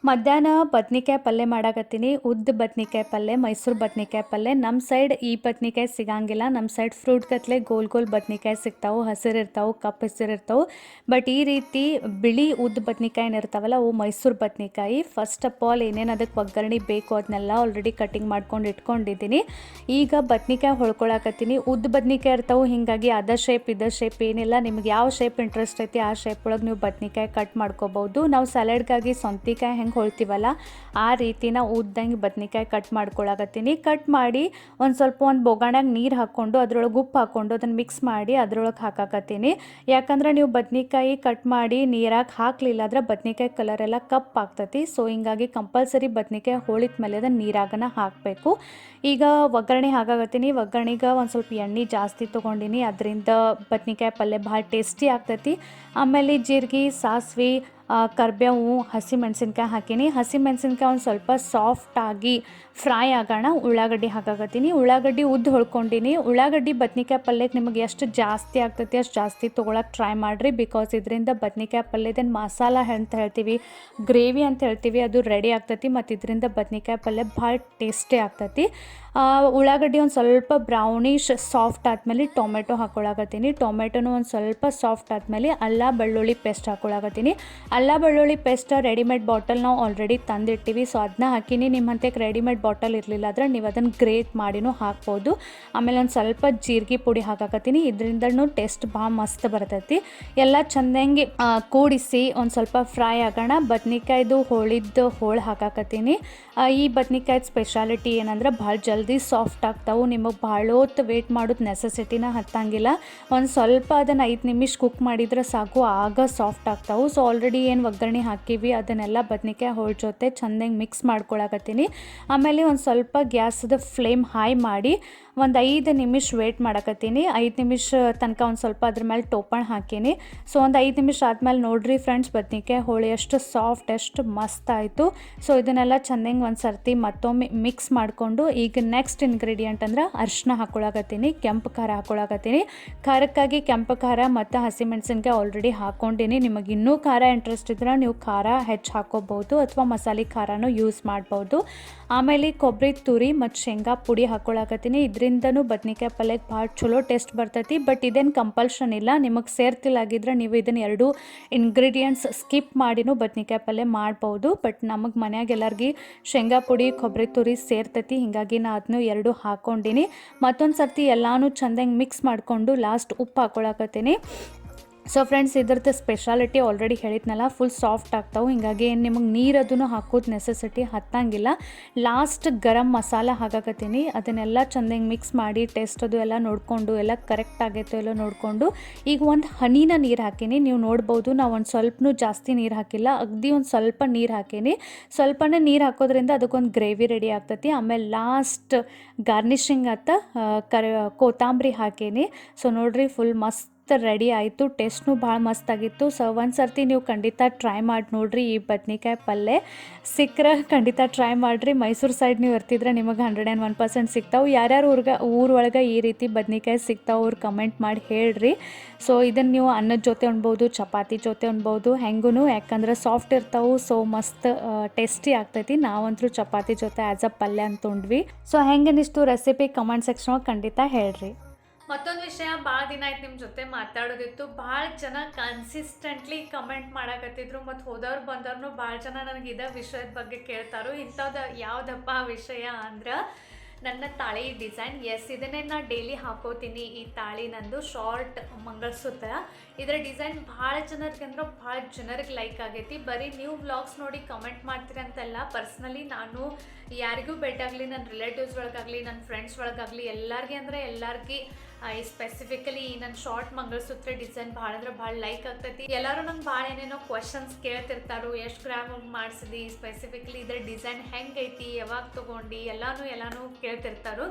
ಮಧ್ಯಾಹ್ನ ಬದ್ನಿಕಾಯಿ ಪಲ್ಯ ಮಾಡಾಕತ್ತೀನಿ. ಉದ್ದ ಬದ್ನಿಕಾಯಿ ಪಲ್ಯ, ಮೈಸೂರು ಬದ್ನಿಕಾಯಿ ಪಲ್ಯ. ನಮ್ಮ ಸೈಡ್ ಈ ಬದ್ನಿಕಾಯಿ ಸಿಗಂಗಿಲ್ಲ. ನಮ್ಮ ಸೈಡ್ ಫ್ರೂಟ್ ಕತ್ಲೆ ಗೋಲ್ ಗೋಲ್ ಬದ್ನಿಕಾಯಿ ಸಿಗ್ತಾವೆ, ಹಸಿರು ಇರ್ತಾವೆ, ಕಪ್ಪು ಹಸಿರು ಇರ್ತಾವೆ. ಬಟ್ ಈ ರೀತಿ ಬಿಳಿ ಉದ್ದ ಬದ್ನಿಕಾಯಿ ಇರ್ತಾವಲ್ಲ ಅವು ಮೈಸೂರು ಬದ್ನಿಕಾಯಿ. ಫಸ್ಟ್ ಆಫ್ ಆಲ್ ಏನೇನು ಅದಕ್ಕೆ ಒಗ್ಗರಣೆ ಬೇಕು ಅದನ್ನೆಲ್ಲ ಆಲ್ರೆಡಿ ಕಟಿಂಗ್ ಮಾಡ್ಕೊಂಡು ಇಟ್ಕೊಂಡಿದ್ದೀನಿ. ಈಗ ಬದ್ನಿಕಾಯಿ ಹೊಳ್ಕೊಳಕತ್ತೀನಿ. ಉದ್ದ ಬದ್ನಿಕಾಯಿ ಇರ್ತಾವೆ, ಹೀಗಾಗಿ ಅದ ಶೇಪ್ ಇದ ಶೇಪ್ ಏನಿಲ್ಲ, ನಿಮ್ಗೆ ಯಾವ ಶೇಪ್ ಇಂಟ್ರೆಸ್ಟ್ ಐತಿ ಆ ಶೇಪ್ ಒಳಗೆ ನೀವು ಬದ್ನಿಕಾಯಿ ಕಟ್ ಮಾಡ್ಕೋಬೋದು. ನಾವು ಸಲಾಡ್ಗಾಗಿ ಸೌಂತಿಕಾಯಿ ಹೆಂಗೆ ಹೊಳ್ತೀವಲ್ಲ ಆ ರೀತಿನ ಉದ್ದಂಗೆ ಬದ್ನಿಕಾಯಿ ಕಟ್ ಮಾಡ್ಕೊಳಕತ್ತೀನಿ. ಕಟ್ ಮಾಡಿ ಒಂದು ಬೊಗಾಣ್ಯಾಗ ನೀರು ಹಾಕ್ಕೊಂಡು ಅದ್ರೊಳಗೆ ಉಪ್ಪು ಹಾಕ್ಕೊಂಡು ಅದನ್ನು ಮಿಕ್ಸ್ ಮಾಡಿ ಅದ್ರೊಳಗೆ ಹಾಕಾಕತ್ತೀನಿ. ಯಾಕಂದ್ರೆ ನೀವು ಬದ್ನಿಕಾಯಿ ಕಟ್ ಮಾಡಿ ನೀರಾಗಿ ಹಾಕಲಿಲ್ಲ ಅಂದ್ರೆ ಬದ್ನಿಕಾಯಿ ಕಲರ್ ಎಲ್ಲ ಕಪ್ಪಾಗ್ತತಿ. ಸೊ ಹಿಂಗಾಗಿ ಕಂಪಲ್ಸರಿ ಬದ್ನಿಕಾಯಿ ಹೋಳಿದ ಮೇಲೆ ಅದನ್ನು ನೀರಾಗನ ಹಾಕಬೇಕು. ಈಗ ಒಗ್ಗರಣೆ ಹಾಕಾಕತ್ತೀನಿ. ಒಗ್ಗರಣೆಗೆ ಒಂದು ಸ್ವಲ್ಪ ಎಣ್ಣೆ ಜಾಸ್ತಿ ತೊಗೊಂಡಿನಿ, ಅದರಿಂದ ಬದ್ನಿಕಾಯಿ ಪಲ್ಯ ಭಾಳ ಟೇಸ್ಟಿ ಆಗ್ತೈತಿ. ಆಮೇಲೆ ಜೀರಿಗೆ, ಸಾಸಿವೆ, ಕರಿಬೇವು, ಹಸಿಮೆಣ್ಸಿನ್ಕಾಯಿ ಹಾಕೀನಿ. ಹಸಿಮೆಣ್ಸಿನ್ಕಾಯಿ ಒಂದು ಸ್ವಲ್ಪ ಸಾಫ್ಟಾಗಿ ಫ್ರೈ ಆಗೋಣ ಉಳ್ಳಾಗಡ್ಡಿ ಹಾಕಾಕತ್ತೀನಿ. ಉಳ್ಳಾಗಡ್ಡಿ ಉದ್ದು ಹೊಳ್ಕೊಂಡಿನಿ. ಉಳ್ಳಾಗಡ್ಡಿ ಬದ್ನಿಕಾಯಿ ಪಲ್ಯಕ್ಕೆ ನಿಮಗೆ ಎಷ್ಟು ಜಾಸ್ತಿ ಆಗ್ತೈತಿ ಅಷ್ಟು ಜಾಸ್ತಿ ತೊಗೊಳಕ್ಕೆ ಟ್ರೈ ಮಾಡಿರಿ. ಬಿಕಾಸ್ ಇದರಿಂದ ಬದ್ನಿಕಾಯಿ ಪಲ್ಯದೇನು ಮಸಾಲ ಅಂತ ಹೇಳ್ತೀವಿ, ಗ್ರೇವಿ ಅಂತ ಹೇಳ್ತೀವಿ, ಅದು ರೆಡಿ ಆಗ್ತೈತಿ. ಮತ್ತು ಇದರಿಂದ ಬದ್ನಿಕಾಯಿ ಪಲ್ಯ ಭಾಳ ಟೇಸ್ಟಿ ಆಗ್ತೈತಿ. ಉಳ್ಳಾಗಡ್ಡಿ ಒಂದು ಸ್ವಲ್ಪ ಬ್ರೌನಿಶ್ ಸಾಫ್ಟ್ ಆದಮೇಲೆ ಟೊಮೆಟೊ ಹಾಕ್ಕೊಳಕತ್ತೀನಿ. ಟೊಮೆಟೊನು ಒಂದು ಸ್ವಲ್ಪ ಸಾಫ್ಟ್ ಆದಮೇಲೆ ಅಲ್ಲ ಬೆಳ್ಳುಳ್ಳಿ ಪೇಸ್ಟ್ ಹಾಕ್ಕೊಳಕತ್ತೀನಿ. ಅಲ್ಲ ಬೆಳ್ಳುಳ್ಳಿ ಪೇಸ್ಟ್ ರೆಡಿಮೇಡ್ ಬಾಟಲ್ ನಾವು ಆಲ್ರೆಡಿ ತಂದಿಟ್ಟಿವಿ, ಸೊ ಅದನ್ನ ಹಾಕಿನಿ. ನಿಮ್ಮ ಹಂತಕ್ಕೆ ರೆಡಿಮೇಡ್ ಬಾಟಲ್ ಇರಲಿಲ್ಲ ಅಂದರೆ ನೀವು ಅದನ್ನು ಗ್ರೇಟ್ ಮಾಡಿನೂ ಹಾಕ್ಬೋದು. ಆಮೇಲೆ ಒಂದು ಸ್ವಲ್ಪ ಜೀರಿಗೆ ಪುಡಿ ಹಾಕಾಕತ್ತೀನಿ. ಇದರಿಂದನೂ ಟೇಸ್ಟ್ ಭಾಳ ಮಸ್ತ್ ಬರ್ತೈತಿ. ಎಲ್ಲ ಚೆಂದಂಗೆ ಕೂಡಿಸಿ ಒಂದು ಸ್ವಲ್ಪ ಫ್ರೈ ಆಗೋಣ. ಬದ್ನಿಕಾಯ್ದು ಹೋಳಿದ್ದು ಹೋಳು ಹಾಕಾಕತ್ತೀನಿ. ಈ ಬದ್ನಿಕಾಯ್ದು ಸ್ಪೆಷಾಲಿಟಿ ಏನಂದ್ರೆ ಭಾಳ ಜಲ್ದಿ ಸಾಫ್ಟ್ ಆಗ್ತಾವೆ. ನಿಮಗೆ ಭಾಳ ಹೊತ್ತು ವೇಟ್ ಮಾಡೋದು ನೆಸೆಸಿಟಿನ ಹತ್ತಂಗಿಲ್ಲ. ಒಂದು ಸ್ವಲ್ಪ ಅದನ್ನು 5 ನಿಮಿಷ ಕುಕ್ ಮಾಡಿದ್ರೆ ಸಾಕು, ಆಗ ಸಾಫ್ಟ್ ಆಗ್ತಾವೆ. ಸೊ ಆಲ್ರೆಡಿ ಏನು ಒಗ್ಗರಣೆ ಹಾಕಿವಿ ಅದನ್ನೆಲ್ಲ ಬದ್ನಿಕಾಯಿ ಹೋಳು ಜೊತೆ ಚೆಂದಂಗೆ ಮಿಕ್ಸ್ ಮಾಡ್ಕೊಳಕತ್ತೀನಿ. ಆಮೇಲೆ ಒಂದು ಸ್ವಲ್ಪ ಗ್ಯಾಸದ ಫ್ಲೇಮ್ ಹೈ ಮಾಡಿ ಒಂದು 5 ನಿಮಿಷ ವೇಟ್ ಮಾಡಕತ್ತೀನಿ. 5 ನಿಮಿಷ ತನಕ ಒಂದು ಸ್ವಲ್ಪ ಅದ್ರ ಮೇಲೆ ಟೋಪಣ ಹಾಕೀನಿ. ಸೊ ಒಂದು 5 ನಿಮಿಷ ಆದಮೇಲೆ ನೋಡಿರಿ ಫ್ರೆಂಡ್ಸ್, ಬದ್ನಿಕಾಯಿ ಹೋಳಿ ಎಷ್ಟು ಸಾಫ್ಟ್, ಎಷ್ಟು ಮಸ್ತ್ ಆಯಿತು. ಸೊ ಇದನ್ನೆಲ್ಲ ಚೆಂದಂಗೆ ಒಂದು ಸರ್ತಿ ಮತ್ತೊಮ್ಮೆ ಮಿಕ್ಸ್ ಮಾಡಿಕೊಂಡು ಈಗ ನೆಕ್ಸ್ಟ್ ಇಂಗ್ರೀಡಿಯೆಂಟ್ ಅಂದ್ರೆ ಅರಿಶಿನ ಹಾಕ್ಕೊಳಕತ್ತೀನಿ, ಕೆಂಪು ಖಾರ ಹಾಕ್ಕೊಳಕತ್ತೀನಿ. ಖಾರಕ್ಕಾಗಿ ಕೆಂಪು ಖಾರ ಮತ್ತು ಹಸಿಮೆಣ್ಸಿನ್ಕಾಯಿ ಆಲ್ರೆಡಿ ಹಾಕ್ಕೊಂಡಿನಿ. ನಿಮಗೆ ಇನ್ನೂ ಖಾರ ಇಂಟ್ರೆಸ್ಟ್ ಇದ್ರೆ ನೀವು ಖಾರ ಹೆಚ್ಚು ಹಾಕ್ಕೋಬೋದು ಅಥವಾ ಮಸಾಲೆ ಖಾರನೂ ಯೂಸ್ ಮಾಡ್ಬೋದು. ಆಮೇಲೆ ಕೊಬ್ಬರಿ ತುರಿ ಮತ್ತು ಶೇಂಗಾ ಪುಡಿ ಹಾಕ್ಕೊಳಕತ್ತೀನಿ. ಇದರಿಂದನೂ ಬದ್ನಿಕಾಯಿ ಪಲ್ಯಕ್ಕೆ ಭಾಳ ಚಲೋ ಟೇಸ್ಟ್ ಬರ್ತೈತಿ. ಬಟ್ ಇದೇನು ಕಂಪಲ್ಷನ್ ಇಲ್ಲ, ನಿಮಗೆ ಸೇರ್ತಿಲ್ಲಾಗಿದ್ರೆ ನೀವು ಇದನ್ನು 2 ಇಂಗ್ರೀಡಿಯೆಂಟ್ಸ್ ಸ್ಕಿಪ್ ಮಾಡಿನೂ ಬದ್ನಿಕಾಯಿ ಪಲ್ಯ ಮಾಡ್ಬೋದು. ಬಟ್ ನಮಗೆ ಮನ್ಯಾಗ ಎಲ್ಲರಿಗೆ ಶೇಂಗಾ ಪುಡಿ ಕೊಬ್ಬರಿ ತುರಿ ಸೇರ್ತೈತಿ, ಹೀಗಾಗಿ ನಾನು ಅದನ್ನು 2 ಹಾಕ್ಕೊಂಡಿನಿ. ಮತ್ತೊಂದು ಸರ್ತಿ ಎಲ್ಲನೂ ಚೆಂದಂಗೆ ಮಿಕ್ಸ್ ಮಾಡಿಕೊಂಡು ಲಾಸ್ಟ್ ಉಪ್ಪು ಹಾಕ್ಕೊಳಕತ್ತೀನಿ. ಸೊ ಫ್ರೆಂಡ್ಸ್, ಇದ್ರದ್ದು ಸ್ಪೆಷಾಲಿಟಿ ಆಲ್ರೆಡಿ ಹೇಳಿದ್ನಲ್ಲ, ಫುಲ್ ಸಾಫ್ಟ್ ಆಗ್ತಾವೆ. ಹೀಗಾಗಿ ಏನು ನಿಮಗೆ ನೀರದನ್ನು ಹಾಕೋದು ನೆಸೆಸಿಟಿ ಹತ್ತಂಗಿಲ್ಲ. ಲಾಸ್ಟ್ ಗರಂ ಮಸಾಲ ಹಾಕಾಕತ್ತೀನಿ. ಅದನ್ನೆಲ್ಲ ಚೆಂದಂಗೆ ಮಿಕ್ಸ್ ಮಾಡಿ ಟೇಸ್ಟ್ ಅದು ಎಲ್ಲ ನೋಡಿಕೊಂಡು ಎಲ್ಲ ಕರೆಕ್ಟ್ ಆಗೈತೋ ಎಲ್ಲೋ ನೋಡಿಕೊಂಡು ಈಗ ಒಂದು ಹನಿನ ನೀರು ಹಾಕೀನಿ. ನೀವು ನೋಡ್ಬೋದು, ನಾವು ಒಂದು ಸ್ವಲ್ಪನೂ ಜಾಸ್ತಿ ನೀರು ಹಾಕಿಲ್ಲ, ಅಗದಿ ಒಂದು ಸ್ವಲ್ಪ ನೀರು ಹಾಕೀನಿ. ಸ್ವಲ್ಪನೇ ನೀರು ಹಾಕೋದ್ರಿಂದ ಅದಕ್ಕೊಂದು ಗ್ರೇವಿ ರೆಡಿ ಆಗ್ತೈತಿ. ಆಮೇಲೆ ಲಾಸ್ಟ್ ಗಾರ್ನಿಷಿಂಗ್ ಅಂತ ಕೊತ್ತಂಬರಿ ಹಾಕೀನಿ. ಸೊ ನೋಡಿರಿ, ಫುಲ್ ಮಸ್ತ್ ರೆಡಿ ಆಯಿತು. ಟೇಸ್ಟ್ನೂ ಭಾಳ ಮಸ್ತಾಗಿತ್ತು. ಸೊ ಒಂದು ಸರ್ತಿ ನೀವು ಖಂಡಿತ ಟ್ರೈ ಮಾಡಿ ನೋಡಿರಿ. ಈ ಬದ್ನಿಕಾಯಿ ಪಲ್ಯ ಸಿಕ್ಕರೆ ಖಂಡಿತ ಟ್ರೈ ಮಾಡಿರಿ. ಮೈಸೂರು ಸೈಡ್ ನೀವು ಇರ್ತಿದ್ರೆ ನಿಮಗೆ 101% ಸಿಗ್ತಾವೆ. ಯಾರ್ಯಾರು ಊರೊಳಗೆ ಈ ರೀತಿ ಬದ್ನಿಕಾಯಿ ಸಿಗ್ತಾವೆ ಅವ್ರು ಕಮೆಂಟ್ ಮಾಡಿ ಹೇಳ್ರಿ. ಸೊ ಇದನ್ನು ನೀವು ಅನ್ನದ ಜೊತೆ ಉಣ್ಬೋದು, ಚಪಾತಿ ಜೊತೆ ಉಣ್ಬೋದು, ಹೆಂಗೂ, ಯಾಕಂದ್ರೆ ಸಾಫ್ಟ್ ಇರ್ತಾವೆ. ಸೊ ಮಸ್ತ್ ಟೇಸ್ಟಿ ಆಗ್ತೈತಿ. ನಾವಂತರೂ ಚಪಾತಿ ಜೊತೆ ಆ್ಯಸ್ ಅ ಪಲ್ಯ ಅಂತ ಉಂಡ್ವಿ. ಸೊ ಹೆಂಗನಿಸ್ತು ರೆಸಿಪಿ ಕಮೆಂಟ್ ಸೆಕ್ಷನ್ ಖಂಡಿತ ಹೇಳ್ರಿ. ಮತ್ತೊಂದು ವಿಷಯ, ಭಾಳ ದಿನ ಆಯ್ತು ನಿಮ್ಮ ಜೊತೆ ಮಾತಾಡೋದಿತ್ತು. ಭಾಳ ಜನ ಕನ್ಸಿಸ್ಟೆಂಟ್ಲಿ ಕಮೆಂಟ್ ಮಾಡಕತ್ತಿದ್ರು ಮತ್ತು ಹೋದವ್ರು ಬಂದವ್ರು ಭಾಳ ಜನ ನನಗೆ ಇದೇ ವಿಷಯದ ಬಗ್ಗೆ ಕೇಳ್ತಾರೋ. ಇಂಥದ್ದು ಯಾವುದಪ್ಪ ವಿಷಯ ಅಂದ್ರೆ ನನ್ನ ತಾಳಿ ಡಿಸೈನ್. ಎಸ್, ಇದನ್ನೇ ನಾನು ಡೈಲಿ ಹಾಕೋತೀನಿ. ಈ ತಾಳಿ ನಂದು ಶಾರ್ಟ್ ಮಂಗಲಸೂತ್ರ. ಇದರ ಡಿಸೈನ್ ಭಾಳ ಜನರಿಗೆ ಲೈಕ್ ಆಗೈತಿ. ಬರೀ ನೀವು ವ್ಲಾಗ್ಸ್ ನೋಡಿ ಕಮೆಂಟ್ ಮಾಡ್ತೀರಿ ಅಂತೆಲ್ಲ. ಪರ್ಸ್ನಲಿ ನಾನು ಯಾರಿಗೂ ಭೇಟಿಯಾಗಲಿ, ನನ್ನ ರಿಲೇಟಿವ್ಸ್ ಒಳಗಾಗಲಿ, ನನ್ನ ಫ್ರೆಂಡ್ಸ್ ಒಳಗಾಗಲಿ, ಎಲ್ಲರಿಗೆ ಈ ಸ್ಪೆಸಿಫಿಕಲಿ ನನ್ನ ಶಾರ್ಟ್ ಮಂಗಲಸೂತ್ರ ಡಿಸೈನ್ ಭಾಳ ಅಂದ್ರೆ ಭಾಳ ಲೈಕ್ ಆಗ್ತೈತಿ. ಎಲ್ಲರೂ ನಂಗೆ ಭಾಳ ಏನೇನೋ ಕ್ವಶನ್ಸ್ ಕೇಳ್ತಿರ್ತಾರೋ, ಎಷ್ಟು ಗ್ರಾಮ್ ಮಾಡಿಸಿದಿ, ಸ್ಪೆಸಿಫಿಕಲಿ ಇದ್ರ ಡಿಸೈನ್ ಹೆಂಗೈತಿ, ಯಾವಾಗ ತೊಗೊಂಡು ಎಲ್ಲಾನು ಕೇಳ್ತಿರ್ತಾರೋ.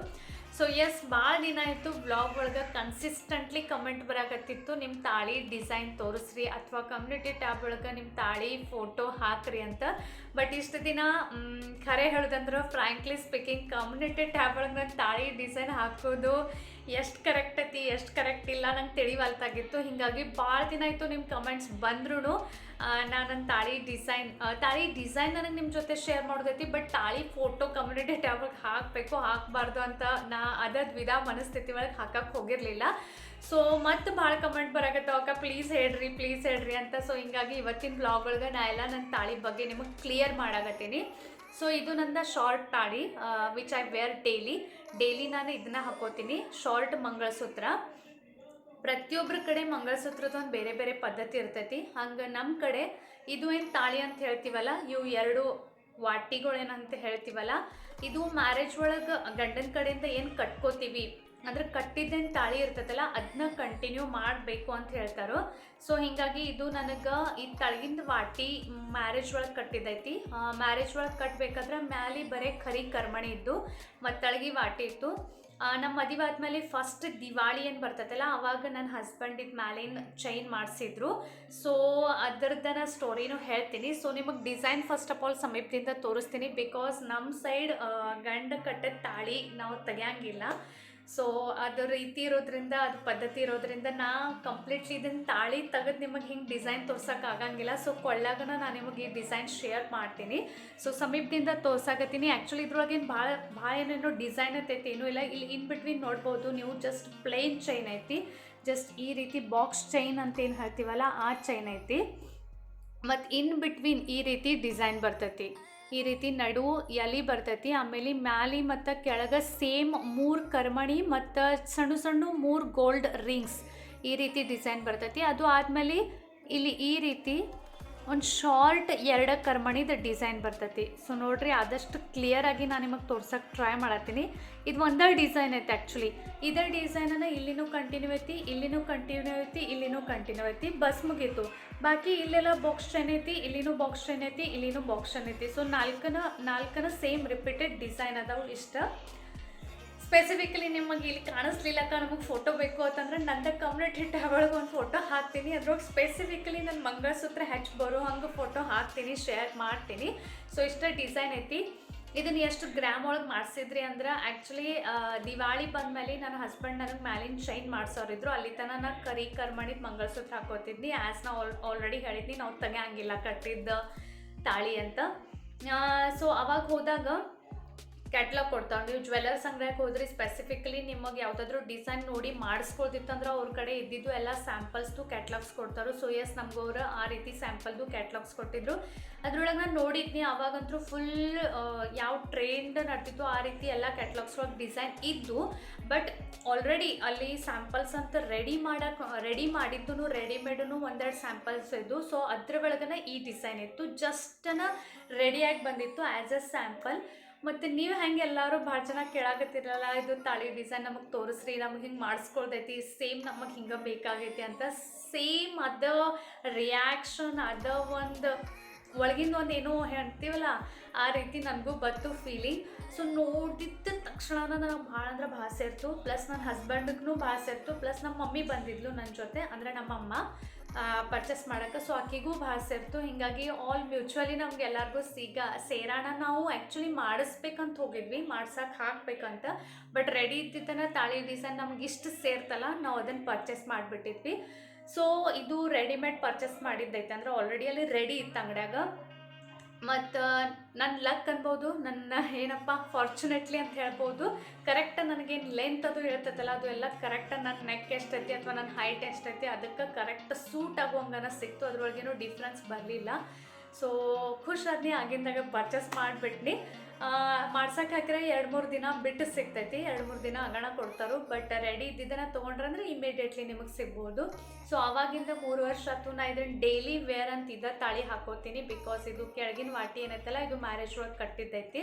ಸೊ ಎಸ್, ಭಾಳ ದಿನ ಆಯಿತು ಬ್ಲಾಗ್ ಒಳಗೆ ಕನ್ಸಿಸ್ಟೆಂಟ್ಲಿ ಕಮೆಂಟ್ ಬರಾಕತ್ತಿತ್ತು, ನಿಮ್ಮ ತಾಳಿ ಡಿಸೈನ್ ತೋರಿಸ್ರಿ ಅಥವಾ ಕಮ್ಯುನಿಟಿ ಟ್ಯಾಬ್ ಒಳಗೆ ನಿಮ್ಮ ತಾಳಿ ಫೋಟೋ ಹಾಕ್ರಿ ಅಂತ. ಬಟ್ ಇಷ್ಟು ದಿನ ಖರೆ ಹೇಳೋದಂದ್ರೆ ಫ್ರ್ಯಾಂಕ್ಲಿ ಸ್ಪೀಕಿಂಗ್ ಕಮ್ಯುನಿಟಿ ಟ್ಯಾಬ್ ಒಳಗೆ ನನ್ನ ತಾಳಿ ಡಿಸೈನ್ ಹಾಕೋದು ಎಷ್ಟು ಕರೆಕ್ಟ್ ಐತಿ ಎಷ್ಟು ಕರೆಕ್ಟ್ ಇಲ್ಲ ನಂಗೆ ತಿಳಿವಲ್ತಾಗಿತ್ತು. ಹೀಗಾಗಿ ಭಾಳ ದಿನ ಆಯಿತು ನಿಮ್ಮ ಕಮೆಂಟ್ಸ್ ಬಂದ್ರೂ ನಾನು ನನ್ನ ತಾಳಿ ಡಿಸೈನ್ ನನಗೆ ನಿಮ್ಮ ಜೊತೆ ಶೇರ್ ಮಾಡೋದೈತಿ. ಬಟ್ ತಾಳಿ ಫೋಟೋ ಕಮ್ಯುನಿಟಿ ಟ್ಯಾಬ್ ಒಳಗೆ ಹಾಕಬೇಕು ಹಾಕಬಾರ್ದು ಅಂತ ನಾ ದ್ವಿಧ ಮನಸ್ಥಿತಿ ಒಳಗೆ ಹಾಕಕ್ಕೆ ಹೋಗಿರಲಿಲ್ಲ. ಸೊ ಮತ್ತು ಭಾಳ ಕಮೆಂಟ್ ಬರಾಕತ್ತವಕ್ಕ ಪ್ಲೀಸ್ ಹೇಳ್ರಿ ಅಂತ. ಸೊ ಹಿಂಗಾಗಿ ಇವತ್ತಿನ ಬ್ಲಾಗ್ ಒಳಗೆ ನಾ ಎಲ್ಲ ನನ್ನ ತಾಳಿ ಬಗ್ಗೆ ನಿಮಗೆ ಕ್ಲಿಯರ್ ಮಾಡಾಕತ್ತೀನಿ. ಸೊ ಇದು ನನ್ನ ಶಾರ್ಟ್ ತಾಳಿ ವಿಚ್ ಐ ವೇರ್ ಡೈಲಿ ನಾನು ಇದನ್ನ ಹಾಕೋತೀನಿ. ಶಾರ್ಟ್ ಮಂಗಳಸೂತ್ರ. ಪ್ರತಿಯೊಬ್ಬರ ಕಡೆ ಮಂಗಳಸೂತ್ರದ ಒಂದು ಬೇರೆ ಬೇರೆ ಪದ್ಧತಿ ಇರ್ತೈತಿ. ಹಂಗೆ ನಮ್ಮ ಕಡೆ ಇದು ಏನು ತಾಳಿ ಅಂತ ಹೇಳ್ತೀವಲ್ಲ, ಇವು 2 ವಾಟಿಗಳೇನಂತ ಹೇಳ್ತೀವಲ್ಲ, ಇದು ಮ್ಯಾರೇಜ್ ಒಳಗೆ ಗಂಡನ ಕಡೆಯಿಂದ ಏನು ಕಟ್ಕೋತೀವಿ ಅಂದ್ರೆ ಕಟ್ಟಿದ್ದೇನು ತಾಳಿ ಇರ್ತೈತಲ್ಲ ಅದನ್ನ ಕಂಟಿನ್ಯೂ ಮಾಡಬೇಕು ಅಂತ ಹೇಳ್ತಾರೋ. ಸೊ ಹೀಗಾಗಿ ಇದು ನನಗೆ ಈ ತಳಗಿಂದ ವಾಟಿ ಮ್ಯಾರೇಜ್ ಒಳಗೆ ಕಟ್ಟಿದೈತಿ. ಮ್ಯಾರೇಜ್ ಒಳಗೆ ಕಟ್ಟಬೇಕಾದ್ರೆ ಮ್ಯಾಲೆ ಬರೀ ಖರಿ ಕರ್ಮಣಿ ಇದ್ದು ಮತ್ತು ತಳಗಿ ವಾಟಿ ಇತ್ತು. ನಮ್ಮ ಮದುವೆ ಆದಮೇಲೆ ಫಸ್ಟ್ ದಿವಾಳಿ ಏನು ಬರ್ತೈತಲ್ಲ ಅವಾಗ ನನ್ನ ಹಸ್ಬೆಂಡಿದ ಮ್ಯಾಲಿನ ಚೈನ್ ಮಾಡಿಸಿದ್ರು. ಸೊ ಅದರದ್ದನ ಸ್ಟೋರಿನೂ ಹೇಳ್ತೀನಿ. ಸೊ ನಿಮಗೆ ಡಿಸೈನ್ ಫಸ್ಟ್ ಆಫ್ ಆಲ್ ಸಮೀಪದಿಂದ ತೋರಿಸ್ತೀನಿ. ಬಿಕಾಸ್ ನಮ್ಮ ಸೈಡ್ ಗಂಡ ಕಟ್ಟಿದ ತಾಳಿ ನಾವು ತೆಗಿಯಂಗಿಲ್ಲ. ಸೊ ಅದು ರೀತಿ ಇರೋದ್ರಿಂದ, ಅದು ಪದ್ಧತಿ ಇರೋದ್ರಿಂದ ನಾ ಕಂಪ್ಲೀಟ್ಲಿ ಇದನ್ನು ತಾಳಿ ತೆಗೆದು ನಿಮಗೆ ಹಿಂಗೆ ಡಿಸೈನ್ ತೋರ್ಸೋಕೆ ಆಗಂಗಿಲ್ಲ. ಸೊ ಕೊಳ್ಳಾಗನ ನಾನು ನಿಮಗೆ ಈ ಡಿಸೈನ್ ಶೇರ್ ಮಾಡ್ತೀನಿ. ಸೊ ಸಮೀಪದಿಂದ ತೋರ್ಸಾಕತ್ತೀನಿ. ಆ್ಯಕ್ಚುಲಿ ಇದ್ರೊಳಗೇನು ಭಾಳ ಏನೇನೋ ಡಿಸೈನ್ ಐತೈತಿ ಏನೂ ಇಲ್ಲ. ಇಲ್ಲಿ ಇನ್ ಬಿಟ್ವೀನ್ ನೋಡ್ಬೋದು ನೀವು, ಜಸ್ಟ್ ಪ್ಲೇನ್ ಚೈನ್ ಐತಿ. ಜಸ್ಟ್ ಈ ರೀತಿ ಬಾಕ್ಸ್ ಚೈನ್ ಅಂತ ಏನು ಹೇಳ್ತೀವಲ್ಲ ಆ ಚೈನ್ ಐತಿ. ಮತ್ತು ಇನ್ ಬಿಟ್ವೀನ್ ಈ ರೀತಿ ಡಿಸೈನ್ ಬರ್ತೈತಿ. ಈ ರೀತಿ ನಡು ಎಲೆ ಬರ್ತೈತಿ. ಆಮೇಲೆ ಮ್ಯಾಲೆ ಮತ್ತು ಕೆಳಗೆ ಸೇಮ್ 3 ಕರ್ಮಣಿ ಮತ್ತು ಸಣ್ಣ 3 ಗೋಲ್ಡ್ ರಿಂಗ್ಸ್ ಈ ರೀತಿ ಡಿಸೈನ್ ಬರ್ತೈತಿ. ಅದು ಆದಮೇಲೆ ಇಲ್ಲಿ ಈ ರೀತಿ ಒಂದು ಶಾರ್ಟ್ 2 ಕರ್ಮಣಿದ ಡಿಸೈನ್ ಬರ್ತೈತಿ. ಸೊ ನೋಡ್ರಿ, ಆದಷ್ಟು ಕ್ಲಿಯರಾಗಿ ನಾನು ನಿಮಗೆ ತೋರ್ಸೋಕೆ ಟ್ರೈ ಮಾಡತ್ತೀನಿ. ಇದು ಒಂದೇ ಡಿಸೈನ್ ಐತೆ ಆ್ಯಕ್ಚುಲಿ. ಇದೇ ಡಿಸೈನನ್ನು ಇಲ್ಲಿನೂ ಕಂಟಿನ್ಯೂ ಐತಿ, ಇಲ್ಲಿನೂ ಕಂಟಿನ್ಯೂ ಐತಿ, ಇಲ್ಲಿನೂ ಕಂಟಿನ್ಯೂ ಐತಿ. ಬಸ್ ಮುಗೀತು. ಬಾಕಿ ಇಲ್ಲೆಲ್ಲ ಬಾಕ್ಸ್ ಚೈನ್ ಐತಿ, ಇಲ್ಲಿನೂ ಬಾಕ್ಸ್ ಚೈನ್ ಐತಿ, ಇಲ್ಲಿನೂ ಬಾಕ್ಸ್ ಚೈನ್ ಐತಿ. ಸೊ ನಾಲ್ಕನ ಸೇಮ್ ರಿಪೀಟೆಡ್ ಡಿಸೈನ್ ಅದಾವು ಇಷ್ಟ. ಸ್ಪೆಸಿಫಿಕಲಿ ನಿಮಗೆ ಇಲ್ಲಿ ಕಾಣಿಸ್ಲಿಲ್ಲಕ್ಕ ನಮಗೆ ಫೋಟೋ ಬೇಕು ಅಂತಂದ್ರೆ ನನ್ನ ಕಮ್ಯುನಿಟಿ ಟ್ಯಾಬ್ ಒಳಗೆ ಒಂದು ಫೋಟೋ ಹಾಕ್ತೀನಿ. ಅದ್ರೊಳಗೆ ಸ್ಪೆಸಿಫಿಕಲಿ ನನ್ನ ಮಂಗಳಸೂತ್ರ ಬರೋ ಹಂಗೆ ಫೋಟೋ ಹಾಕ್ತೀನಿ, ಶೇರ್ ಮಾಡ್ತೀನಿ. ಸೊ ಇಷ್ಟ ಡಿಸೈನ್ ಐತಿ. ಇದನ್ನು ಎಷ್ಟು ಗ್ರಾಮ್ ಒಳಗೆ ಮಾಡಿಸಿದ್ರಿ ಅಂದ್ರೆ ಆ್ಯಕ್ಚುಲಿ ದಿವಾಳಿ ಬಂದಮೇಲೆ ನನ್ನ ಹಸ್ಬೆಂಡ್ ನನಗೆ ಮ್ಯಾಲಿನ ಚೈನ್ ಮಾಡಿಸೋರಿದ್ರು. ಅಲ್ಲಿ ತನಕ ನಾನು ಕರಿ ಕರ್ಮಣಿದ ಮಂಗಳಸೂತ್ರ ಹಾಕೋತಿದ್ನಿ. ಆ್ಯಸ್ ನಾವು ಆಲ್ರೆಡಿ ಹೇಳಿದ್ನಿ ನಾವು ತೆಗಿಯಂಗಿಲ್ಲ ಕಟ್ಟಿದ್ದ ತಾಳಿ ಅಂತ. ಸೊ ಅವಾಗ ಹೋದಾಗ ಕ್ಯಾಟ್ಲಾಗ್ ಕೊಡ್ತಾವೆ. ನೀವು ಜ್ಯುವೆಲ್ಲರ್ಸ್ ಅಂಗಡಿಗೆ ಹೋದ್ರಿ, ಸ್ಪೆಸಿಫಿಕಲಿ ನಿಮಗೆ ಯಾವುದಾದ್ರೂ ಡಿಸೈನ್ ನೋಡಿ ಮಾಡಿಸ್ಕೊಳ್ತಿತ್ತಂದ್ರೆ ಅವ್ರ ಕಡೆ ಇದ್ದಿದ್ದು ಎಲ್ಲ ಸ್ಯಾಂಪಲ್ಸ್ದು ಕ್ಯಾಟ್ಲಾಗ್ಸ್ ಕೊಡ್ತಾರೆ. ಸೊ ಎಸ್, ನಮ್ಗೆ ಅವರು ಆ ರೀತಿ ಸ್ಯಾಂಪಲ್ದು ಕ್ಯಾಟ್ಲಾಗ್ಸ್ ಕೊಟ್ಟಿದ್ರು. ಅದ್ರೊಳಗೆ ನಾನು ನೋಡಿದ್ನಿ. ಅವಾಗಂತೂ ಫುಲ್ ಯಾವ ಟ್ರೆಂಡ್ ನಡ್ತಿತ್ತು ಆ ರೀತಿ ಎಲ್ಲ ಕ್ಯಾಟ್ಲಾಗ್ಸ್ ಒಳಗೆ ಡಿಸೈನ್ ಇದ್ದು. ಬಟ್ ಆಲ್ರೆಡಿ ಅಲ್ಲಿ ಸ್ಯಾಂಪಲ್ಸ್ ಅಂತ ರೆಡಿ ಮಾಡಿದ್ದು ರೆಡಿಮೇಡೂ ಒಂದೆರಡು ಸ್ಯಾಂಪಲ್ಸ್ ಇದ್ದು. ಸೊ ಅದ್ರ ಒಳಗನ ಈ ಡಿಸೈನ್ ಇತ್ತು. ಜಸ್ಟನ ರೆಡಿಯಾಗಿ ಬಂದಿತ್ತು ಆ್ಯಸ್ ಅ ಸ್ಯಾಂಪಲ್. ಮತ್ತು ನೀವು ಹೆಂಗೆ ಎಲ್ಲರೂ ಭಾಳ ಚೆನ್ನಾಗಿ ಕೇಳಾಕತ್ತಿರಲ್ಲ, ಇದು ತಾಳಿ ಡಿಸೈನ್ ನಮಗೆ ತೋರಿಸ್ರಿ, ನಮಗೆ ಹಿಂಗೆ ಮಾಡಿಸ್ಕೊಳ್ತೈತಿ, ಸೇಮ್ ನಮಗೆ ಹಿಂಗೆ ಬೇಕಾಗೈತಿ ಅಂತ. ಸೇಮ್ ಅದ ರಿಯಾಕ್ಷನ್, ಅದ ಒಂದು ಒಳಗಿಂದ ಒಂದು ಏನೋ ಹೇಳ್ತೀವಲ್ಲ ಆ ರೀತಿ ನನಗೂ ಬತ್ತು ಫೀಲಿಂಗ್. ಸೊ ನೋಡಿದ ತಕ್ಷಣ ನನಗೆ ಭಾಳ ಅಂದ್ರೆ ಭಾಳ ಸೇರ್ತು. ಪ್ಲಸ್ ನನ್ನ ಹಸ್ಬೆಂಡ್ಗೂ ಭಾಳ ಸೇರ್ತು. ಪ್ಲಸ್ ನಮ್ಮ ಮಮ್ಮಿ ಬಂದಿದ್ಲು ನನ್ನ ಜೊತೆ, ಅಂದರೆ ನಮ್ಮಮ್ಮ ಪರ್ಚೇಸ್ ಮಾಡೋಕ್ಕೆ. ಸೊ ಆಕೆಗೂ ಭಾಳ ಸೇರ್ತು. ಹೀಗಾಗಿ ಆಲ್ ಮ್ಯೂಚುವಲಿ ನಮ್ಗೆ ಎಲ್ಲರಿಗೂ ಸೇರೋಣ. ನಾವು ಆ್ಯಕ್ಚುಲಿ ಮಾಡಿಸ್ಬೇಕಂತ ಹೋಗಿದ್ವಿ, ಮಾಡ್ಸೋಕೆ ಹಾಕ್ಬೇಕಂತ. ಬಟ್ ರೆಡಿ ಇದ್ದಿದ್ದನ್ನ ತಾಳಿ ಡಿಸೈನ್ ನಮ್ಗೆ ಇಷ್ಟು ಸೇರ್ತಲ್ಲ, ನಾವು ಅದನ್ನು ಪರ್ಚೇಸ್ ಮಾಡಿಬಿಟ್ಟಿದ್ವಿ. ಸೊ ಇದು ರೆಡಿಮೇಡ್ ಪರ್ಚೇಸ್ ಮಾಡಿದ್ದೈತೆ, ಅಂದರೆ ಆಲ್ರೆಡಿ ಅಲ್ಲಿ ರೆಡಿ ಇತ್ತು ಅಂಗಡ್ಯಾಗ. ಮತ್ತು ನನ್ನ ಲಕ್ ಅನ್ಬೋದು, ನನ್ನ ಏನಪ್ಪ ಫಾರ್ಚುನೇಟ್ಲಿ ಅಂತ ಹೇಳ್ಬೋದು. ಕರೆಕ್ಟ್ ನನಗೇನು ಲೆಂತ್ ಅದು ಹೇಳ್ತೈತಲ್ಲ ಅದು ಎಲ್ಲ ಕರೆಕ್ಟಾಗಿ ನನ್ನ ನೆಕ್ ಎಷ್ಟೈತಿ ಅಥವಾ ನನ್ನ ಹೈಟ್ ಎಷ್ಟೈತಿ ಅದಕ್ಕೆ ಕರೆಕ್ಟ್ ಸೂಟ್ ಆಗುವಂಗನ ಸಿಕ್ತು. ಅದ್ರೊಳಗೇನು ಡಿಫ್ರೆನ್ಸ್ ಬರಲಿಲ್ಲ. ಸೊ ಖುಷಿ ಆಗಿಂದಾಗ ಪರ್ಚೇಸ್ ಮಾಡಿಬಿಟ್ನಿ. ಮಾಡ್ಸೋಕೆ ಹಾಕಿದ್ರೆ 2-3 ದಿನ ಬಿಟ್ಟು ಸಿಗ್ತೈತಿ, 2-3 ದಿನ ಅಗಣ ಕೊಡ್ತಾರೆ. ಬಟ್ ರೆಡಿ ಇದ್ದಿದ್ದನ್ನು ತೊಗೊಂಡ್ರಂದ್ರೆ ಇಮಿಡಿಯೇಟ್ಲಿ ನಿಮಗೆ ಸಿಗ್ಬೋದು. ಸೊ ಆವಾಗಿಂದ 3 ವರ್ಷ ಆಯ್ತು ನಾ ಇದನ್ನು ಡೈಲಿ ವೇರ್ ಅಂತ ತಾಳಿ ಹಾಕೋತೀನಿ. ಬಿಕಾಸ್ ಇದು ಕೆಳಗಿನ ವಾಟಿ ಏನೈತಲ್ಲ ಇದು ಮ್ಯಾರೇಜ್ ಒಳಗೆ ಕಟ್ಟಿದ್ದೈತಿ.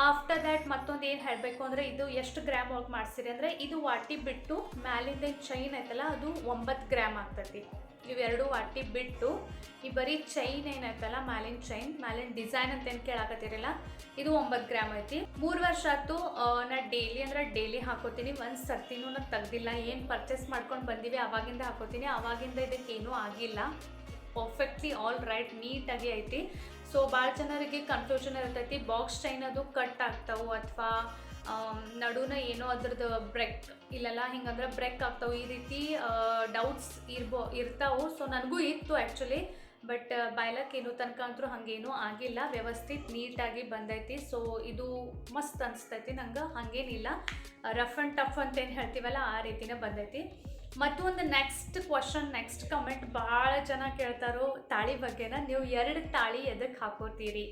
ಆಫ್ಟರ್ ದ್ಯಾಟ್ ಮತ್ತೊಂದು ಏನು ಹೇಳಬೇಕು ಅಂದರೆ ಇದು ಎಷ್ಟು ಗ್ರಾಮ್ ಒಳಗೆ ಮಾಡಿಸಿರಿ ಅಂದರೆ ಇದು ವಾಟಿ ಬಿಟ್ಟು ಮ್ಯಾಲಿಂದ ಚೈನ್ ಐತಲ್ಲ ಅದು 9 ಗ್ರಾಮ್ ಆಗ್ತೈತಿ. ಇವೆರಡು ವಾಟಿ ಬಿಟ್ಟು ಈ ಬರೀ ಚೈನ್ ಏನೈತಲ್ಲ ಮ್ಯಾಲಿನ ಡಿಸೈನ್ ಅಂತ ಏನು ಕೇಳಾಕತ್ತಿರಲ್ಲ, ಇದು 9 ಗ್ರಾಮ್ ಐತಿ. 3 ವರ್ಷ ಆಯ್ತು ನಾ ಡೈಲಿ ಹಾಕೋತೀನಿ. ಒಂದು ಸರ್ತಿನೂ ನಾನು ತೆಗ್ದಿಲ್ಲ. ಏನು ಪರ್ಚೇಸ್ ಮಾಡ್ಕೊಂಡು ಬಂದೀವಿ ಅವಾಗಿಂದ ಹಾಕೋತೀನಿ. ಅವಾಗಿಂದ ಇದಕ್ಕೇನೂ ಆಗಿಲ್ಲ. ಪರ್ಫೆಕ್ಟ್ಲಿ ಆಲ್ ರೈಟ್ ನೀಟಾಗಿ ಐತಿ. ಸೊ ಭಾಳ ಜನರಿಗೆ ಕನ್ಫ್ಯೂಷನ್ ಇರ್ತೈತಿ, ಬಾಕ್ಸ್ ಚೈನ್ ಅದು ಕಟ್ ಆಗ್ತಾವೆ ಅಥವಾ ನಡುನ ಏನೋ ಅದ್ರದ್ದು ಬ್ರೇಕ್ ಇಲ್ಲಲ್ಲ ಹಿಂಗಂದ್ರೆ ಬ್ರೇಕ್ ಆಗ್ತಾವೆ, ಈ ರೀತಿ ಡೌಟ್ಸ್ ಇರ್ತಾವೆ. ಸೊ ನನಗೂ ಇತ್ತು ಆ್ಯಕ್ಚುಲಿ, ಬಟ್ ಬಾಯ್ಲಕ್ಕೆ ಏನೋ ತನಕ ಅಂತೂ ಹಾಗೇನೂ ಆಗಿಲ್ಲ. ವ್ಯವಸ್ಥಿತ ನೀಟಾಗಿ ಬಂದೈತಿ. ಸೊ ಇದು ಮಸ್ತ್ ಅನಿಸ್ತೈತಿ ನಂಗೆ. ಹಾಗೇನಿಲ್ಲ ರಫ್ ಆ್ಯಂಡ್ ಟಫ್ ಅಂತ ಏನು ಹೇಳ್ತೀವಲ್ಲ ಆ ರೀತಿನೇ ಬಂದೈತಿ. ಮತ್ತೊಂದು ನೆಕ್ಸ್ಟ್ ಕಮೆಂಟ್ ಭಾಳ ಜನ ಕೇಳ್ತಾರೋ ತಾಳಿ ಬಗ್ಗೆನ. ನೀವು 2 ತಾಳಿ ಎದಕ್ಕೆ ಹಾಕೋತೀರಿ?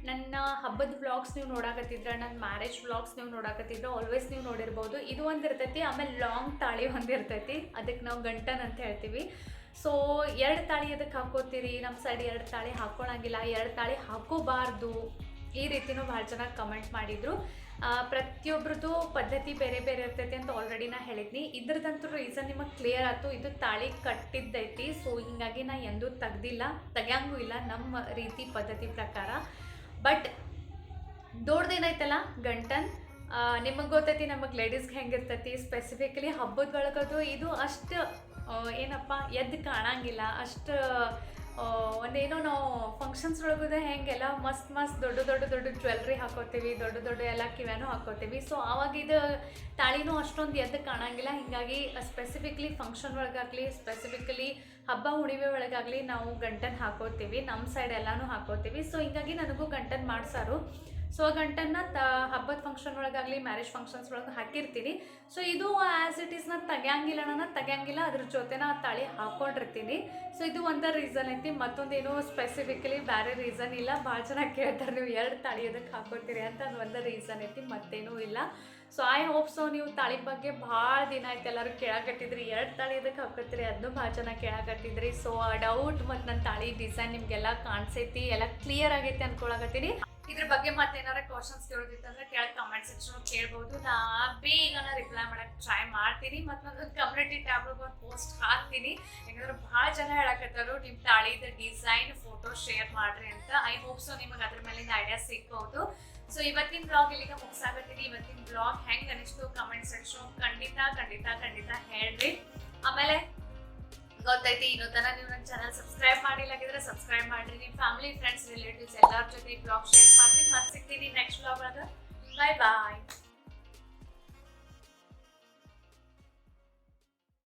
ನನ್ನ ಹಬ್ಬದ ವ್ಲಾಗ್ಸ್ ನೀವು ನೋಡಾಕತ್ತಿದ್ರೆ, ನನ್ನ ಮ್ಯಾರೇಜ್ ವ್ಲಾಗ್ಸ್ ನೀವು ನೋಡಾಕತ್ತಿದ್ರೆ ಆಲ್ವೇಸ್ ನೀವು ನೋಡಿರ್ಬೋದು. ಇದು ಒಂದು ಇರ್ತೈತಿ, ಆಮೇಲೆ ಲಾಂಗ್ ತಾಳಿ ಒಂದು ಇರ್ತೈತಿ, ಅದಕ್ಕೆ ನಾವು ಗಂಟನ್ ಅಂತ ಹೇಳ್ತೀವಿ. ಸೊ 2 ತಾಳಿ ಎದಕ್ಕೆ ಹಾಕೋತೀರಿ? ನಮ್ಮ ಸೈಡ್ 2 ತಾಳಿ ಹಾಕ್ಕೊಳಂಗಿಲ್ಲ, 2 ತಾಳಿ ಹಾಕೋಬಾರ್ದು, ಈ ರೀತಿನೂ ಭಾಳ ಜನ ಕಮೆಂಟ್ ಮಾಡಿದರು. ಪ್ರತಿಯೊಬ್ರದ್ದು ಪದ್ಧತಿ ಬೇರೆ ಬೇರೆ ಇರ್ತೈತಿ ಅಂತ ಆಲ್ರೆಡಿ ನಾ ಹೇಳಿದ್ನಿ. ಇದ್ರದಂತೂ ರೀಸನ್ ನಿಮಗೆ ಕ್ಲಿಯರ್ ಆಯ್ತು. ಇದು ತಾಳಿ ಕಟ್ಟಿದ್ದೈತಿ. ಸೊ ಹೀಗಾಗಿ ನಾ ಎಂದೂ ತೆಗಿಯಂಗೂ ಇಲ್ಲ ನಮ್ಮ ರೀತಿ ಪದ್ಧತಿ ಪ್ರಕಾರ. ಬಟ್ ದೊಡ್ಡದೇನೈತಲ್ಲ ಗಂಟನ್, ನಿಮಗೆ ಗೊತ್ತೈತಿ ನಮಗೆ ಲೇಡೀಸ್ಗೆ ಹೆಂಗಿರ್ತೈತಿ. ಸ್ಪೆಸಿಫಿಕಲಿ ಹಬ್ಬದ ಒಳಗದು ಇದು ಅಷ್ಟು ಏನಪ್ಪ ಎದ್ದು ಕಾಣಂಗಿಲ್ಲ. ಅಷ್ಟು ಒಂದೇನೋ ನಾವು ಫಂಕ್ಷನ್ಸ್ ಒಳಗಿದೆ ಹೆಂಗೆಲ್ಲ ಮಸ್ತ್ ದೊಡ್ಡ ಜ್ಯುವೆಲ್ರಿ ಹಾಕೋತೀವಿ, ದೊಡ್ಡ ಎಲ್ಲ ಕಿವ್ಯಾನು ಹಾಕೋತೀವಿ. ಸೊ ಆವಾಗ ಇದು ತಾಳಿನೂ ಅಷ್ಟೊಂದು ಎದ್ದು ಕಾಣಂಗಿಲ್ಲ. ಹೀಗಾಗಿ ಸ್ಪೆಸಿಫಿಕ್ಲಿ ಫಂಕ್ಷನ್ ಒಳಗಾಗಲಿ, ಸ್ಪೆಸಿಫಿಕಲಿ ಹಬ್ಬ ಹುಣಿವೆ ಒಳಗಾಗಲಿ ನಾವು ಗಂಟನ್ನು ಹಾಕೋತೀವಿ. ನಮ್ಮ ಸೈಡ್ ಎಲ್ಲನೂ ಹಾಕೋತೀವಿ. ಸೊ ಹೀಗಾಗಿ ನನಗೂ ಗಂಟನ್ನು ಮಾಡ್ಸಾರು. ಸೊ ಗಂಟನ್ನು ಹಬ್ಬದ ಫಂಕ್ಷನ್ ಒಳಗಾಗಲಿ, ಮ್ಯಾರೇಜ್ ಫಂಕ್ಷನ್ಸ್ ಒಳಗೆ ಹಾಕಿರ್ತೀನಿ. ಸೊ ಇದು ಆ್ಯಸ್ ಇಟ್ ಈಸ್ ನಾನು ತೆಗಿಯಂಗಿಲ್ಲ, ಅದ್ರ ಜೊತೆ ನಾ ತಾಳಿ ಹಾಕ್ಕೊಂಡಿರ್ತೀನಿ. ಸೊ ಇದು ಒಂದು ರೀಸನ್ ಐತಿ. ಮತ್ತೊಂದೇನು ಸ್ಪೆಸಿಫಿಕಲಿ ಬೇರೆ ರೀಸನ್ ಇಲ್ಲ. ಭಾಳ ಜನ ಕೇಳ್ತಾರೆ ನೀವು 2 ತಾಳಿ ಅದಕ್ಕೆ ಹಾಕೋತೀರಿ ಅಂತ, ಅದು ಒಂದು ರೀಸನ್ ಐತಿ, ಮತ್ತೇನೂ ಇಲ್ಲ. ಸೊ ಐ ಹೋಪ್ ಸೊ ನೀವು ತಾಳಿ ಬಗ್ಗೆ ಭಾಳ ದಿನ ಆಯ್ತು ಎಲ್ಲರೂ ಕೇಳಾಕತ್ತಿದ್ರಿ, 2 ತಾಳಿ ಅದಕ್ಕೆ ಹಾಕೋತೀರಿ, ಅದನ್ನು ಭಾಳ ಜನ ಕೇಳಾಕತ್ತಿದ್ರಿ. ಸೊ ಆ ಡೌಟ್ ಮತ್ತು ನನ್ನ ತಾಳಿ ಡಿಸೈನ್ ನಿಮಗೆಲ್ಲ ಕಾಣಿಸೈತಿ, ಎಲ್ಲ ಕ್ಲಿಯರ್ ಆಗೈತಿ ಅಂದ್ಕೊಳಕತ್ತೀನಿ. ಇದ್ರ ಬಗ್ಗೆ ಮತ್ತೇನಾರ ಕ್ವಶನ್ಸ್ ಕೇಳೋದಿತ್ತಂದ್ರೆ ಕೆಳಗೆ ಕಮೆಂಟ್ ಸೆಕ್ಷನ್ ಕೇಳ್ಬೋದು. ನಾ ಬೇಗನ ರಿಪ್ಲೈ ಮಾಡಕ್ಕೆ ಟ್ರೈ ಮಾಡ್ತೀನಿ. ಮತ್ತು ಒಂದು ಕಮ್ಯುನಿಟಿ ಟ್ಯಾಬ್ ಒಂದು ಪೋಸ್ಟ್ ಹಾಕ್ತೀನಿ. ಯಾಕಂದ್ರೆ ಭಾಳ ಜನ ಹೇಳಕತ್ತಾರು ನಿಮ್ಮ ತಾಳಿದ ಡಿಸೈನ್ ಫೋಟೋ ಶೇರ್ ಮಾಡ್ರಿ ಅಂತ. ಐ ಹೋಪ್ ಸೊ ನಿಮಗೆ ಅದ್ರ ಮೇಲಿಂದ ಐಡಿಯಾ ಸಿಗ್ಬೋದು. ಸೊ ಇವತ್ತಿನ ಬ್ಲಾಗ್ ಇಲ್ಲಿಗೆ ಮುಗಿಸಾಕತ್ತೀನಿ. ಇವತ್ತಿನ ಬ್ಲಾಗ್ ಹೆಂಗೆ ಅನಿಸ್ತು ಕಮೆಂಟ್ ಸೆಕ್ಷನ್ ಖಂಡಿತ ಹೇಳ್ರಿ. ಆಮೇಲೆ ಗೊತ್ತೈತಿ, ಇನ್ನೂ ತನಕ ನೀವು ನನ್ನ ಚಾನಲ್ ಸಬ್ಸ್ಕ್ರೈಬ್ ಮಾಡಿಲ್ಲಾಗಿದ್ರೆ ಸಬ್ಸ್ಕ್ರೈಬ್ ಮಾಡಿರಿ. ನಿಮ್ಮ ಫ್ಯಾಮಿಲಿ, ಫ್ರೆಂಡ್ಸ್, ರಿಲೇಟಿವ್ಸ್ ಎಲ್ಲರ ಜೊತೆ ಬ್ಲಾಗ್ ಶೇರ್ ಮಾಡಿರಿ. ಮತ್ತೆ ಸಿಗ್ತೀನಿ ನೆಕ್ಸ್ಟ್ ಬ್ಲಾಗ್ ಒಳಗೆ. ಬಾಯ್.